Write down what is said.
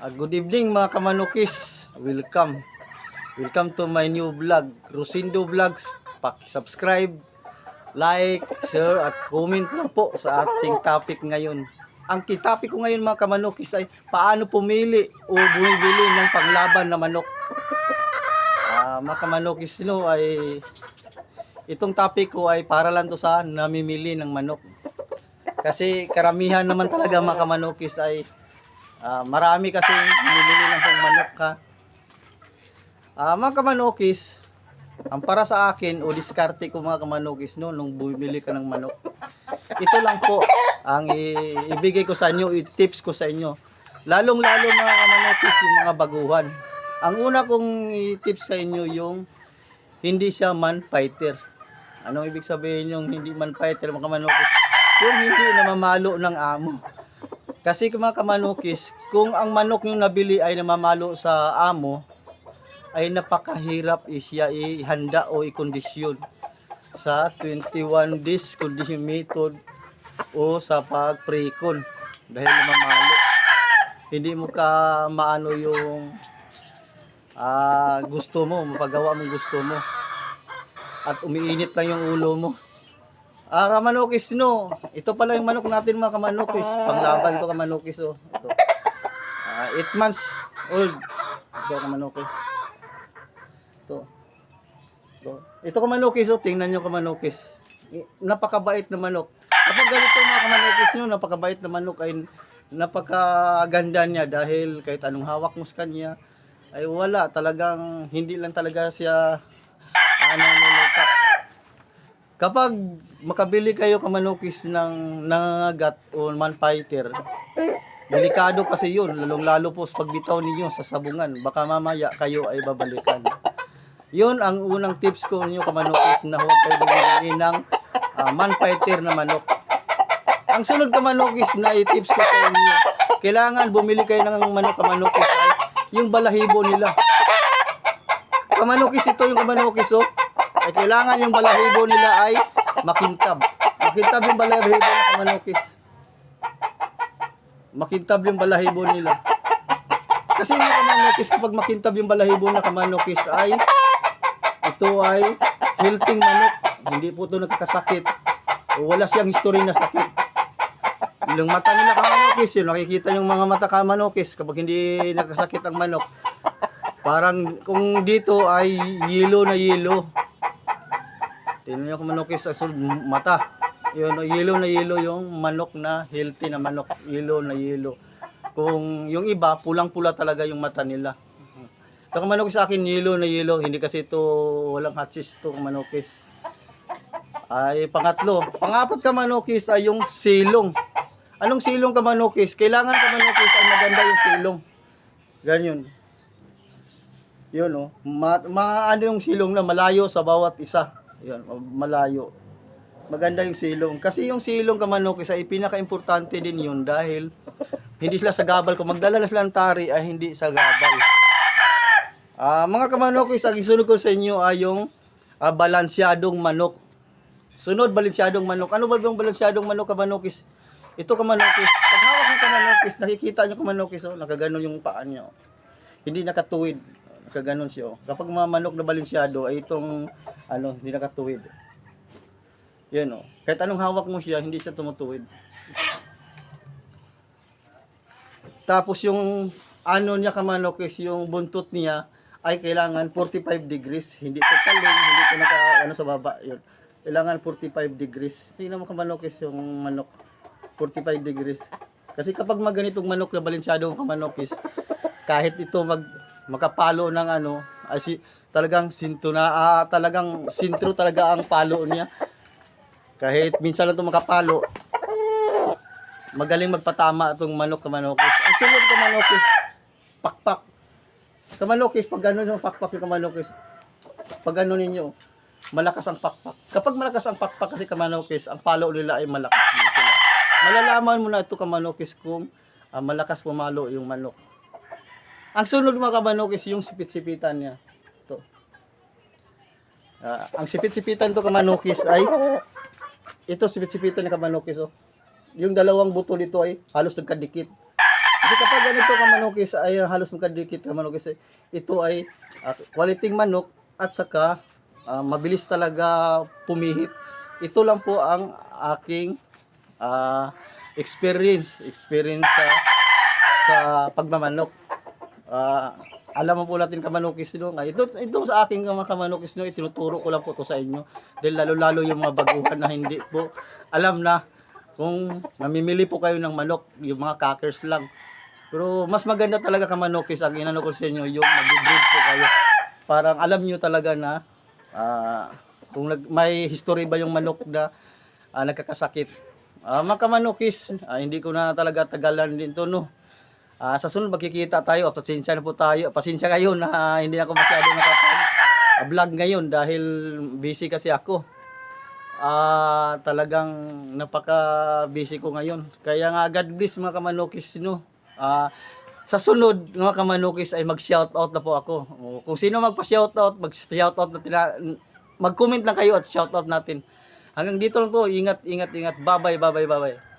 Good evening mga kamanukis. Welcome to my new vlog, Rosindo Vlogs. Paki-subscribe, like, share at comment lang po sa ating topic ngayon. Ang topic ko ngayon mga kamanukis ay paano pumili o bumibili ng panglaban na manok. Mga kamanukis ay itong topic ko ay para lang to sa namimili ng manok. Kasi karamihan naman talaga mga kamanukis ay marami kasi bumibili ng manok ka. Mga kamanukis, ang para sa akin o diskarte ko mga kamanukis nung bumibili ka ng manok. Ito lang po ang ibigay ko sa inyo, i-tips ko sa inyo. Lalong-lalo mga kamanukis yung mga baguhan. Ang una kong i-tips sa inyo yung hindi siya man fighter. Anong ibig sabihin yung hindi man fighter mga kamanukis? Yung hindi namamalo ng amo. Kasi mga kamanukis, kung ang manok yung nabili ay namamalo sa amo, ay napakahirap siya ihanda o ikondisyon sa 21 days condition method o sa pag-precon dahil namamalo. Hindi mo ka maano yung gusto mo, mapagawa mong gusto mo. At umiinit lang yung ulo mo. Kamanukis ito pala yung manok natin mga kamanukis. Panglaban to kamanukis Ito. 8 months old. Ito kamanukis. Ito kamanukis tingnan nyo kamanukis. Napakabait na manok. Kapag ganito mga kamanukis napakabait na manok ay napakaganda niya dahil kahit anong hawak mo sa kanya ay wala talagang hindi lang talaga siya nuluka. Kapag makabili kayo kamanukis ng nangangagat o man fighter, delikado kasi yun, lalong-lalo po sa pagbitaw ninyo sa sabungan. Baka mamaya kayo ay babalikan. Yun ang unang tips ko ninyo kamanukis na huwag kayo bumili ng man fighter na manok. Ang sunod kamanukis na i-tips ko sa inyo, kailangan bumili kayo ng manok kamanukis ay yung balahibo nila. Kamanukis ito yung kamanukis ay kailangan yung balahibo nila ay makintab. Makintab yung balahibo ng kamanukis. Makintab yung balahibo nila. Kasi yung kamanukis, kapag makintab yung balahibo ng kamanukis ay ito ay healthy manok. Hindi po ito nagkakasakit. Wala siyang history na sakit. Yung mata nila kamanukis, yun, nakikita yung mga mata kamanukis kapag hindi nagkasakit ang manok. Parang kung dito ay yelo na yelo. Tingnan nyo kamanukis sa mata. Yun, yelo na yelo yung manok na healthy na manok. Yelo na yelo. Kung yung iba, pulang-pula talaga yung mata nila. Ito kamanukis sa akin, yelo na yelo. Hindi kasi ito, walang hatches ito kamanukis. Ay, pangatlo. Pangapat kamanukis ay yung silong. Anong silong kamanukis? Kailangan kamanukis ay maganda yung silong. Ganyan. Yun ano yung silong na malayo sa bawat isa. Yan, malayo. Maganda yung silong. Kasi yung silong kamanukis ay pinaka-importante din yun dahil hindi sila sa gabal. Kung magdala sila ng tari ay hindi sa gabal. Mga kamanukis, ang isunod ko sa inyo ay yung balansyadong manok. Sunod, balansyadong manok. Ano ba yung balansyadong manok kamanukis? Ito kamanukis. Pag hawak ng kamanukis, nakikita nyo kamanukis, nakaganon yung paa nyo. Hindi nakatuwid. Kaganon siya. Kapag mga manok na balansyado ay itong hindi nakatuwid. Yan Kahit anong hawak mo siya, hindi siya tumutuwid. Tapos yung niya kamanokis, yung buntot niya ay kailangan 45 degrees. Hindi ko taling, hindi ko sa baba. Yun. Kailangan 45 degrees. Tingnan mo kamanokis yung manok. 45 degrees. Kasi kapag maganitong manok na balansyado kamanokis, kahit ito makapalo ng talagang talagang sintro talaga ang palo niya. Kahit minsan lang ito makapalo, magaling magpatama itong manok kamanokis. Ang sunod kamanokis, pakpak. Kamanokis, pag gano'n yung pakpak yung kamanokis, pag gano'n ninyo, malakas ang pakpak. Kapag malakas ang pakpak kasi kamanokis, ang palo nila ay malakas din sila. Malalaman mo na ito kamanokis kung malakas pumalo yung manok. Ang sunod mga kamanokis, yung sipit-sipitan niya. Ito. Ang sipit-sipitan ito kamanokis ay ito sipit-sipitan ng kamanokis Yung dalawang buto dito ay halos nagkadikit. Ito Kasi kapag ganito ka manukis ay halos magkadikit ka manukis ay ito ay quality manok at saka mabilis talaga pumihit. Ito lang po ang aking experience sa pagmamanok. Alam mo po natin kamanukis no. Ito sa aking mga kamanukis no, itinuturo ko lang po to sa inyo. Dahil lalo-lalo yung mga baguhan na hindi po alam na kung mamimili po kayo ng manok, yung mga cockers lang. Pero mas maganda talaga kamanukis ang inano ko sa inyo, yung mag-breed po kayo. Parang alam niyo talaga na kung may history ba yung manok na nagkakasakit. Mga kamanukis, hindi ko na talaga tagalan din to no. Sa sunod magkikita tayo, pasensya na po tayo. Pasensya kayo na hindi na ako masyado nakapag-vlog ngayon dahil busy kasi ako. Talagang napaka-busy ko ngayon. Kaya nga God bless mga kamanukis no. Sa sunod mga kamanukis ay mag-shoutout na po ako. Kung sino magpa-shoutout, mag-shoutout natin. Mag-comment lang kayo at shoutout natin. Hanggang dito lang to. Ingat. Bye-bye.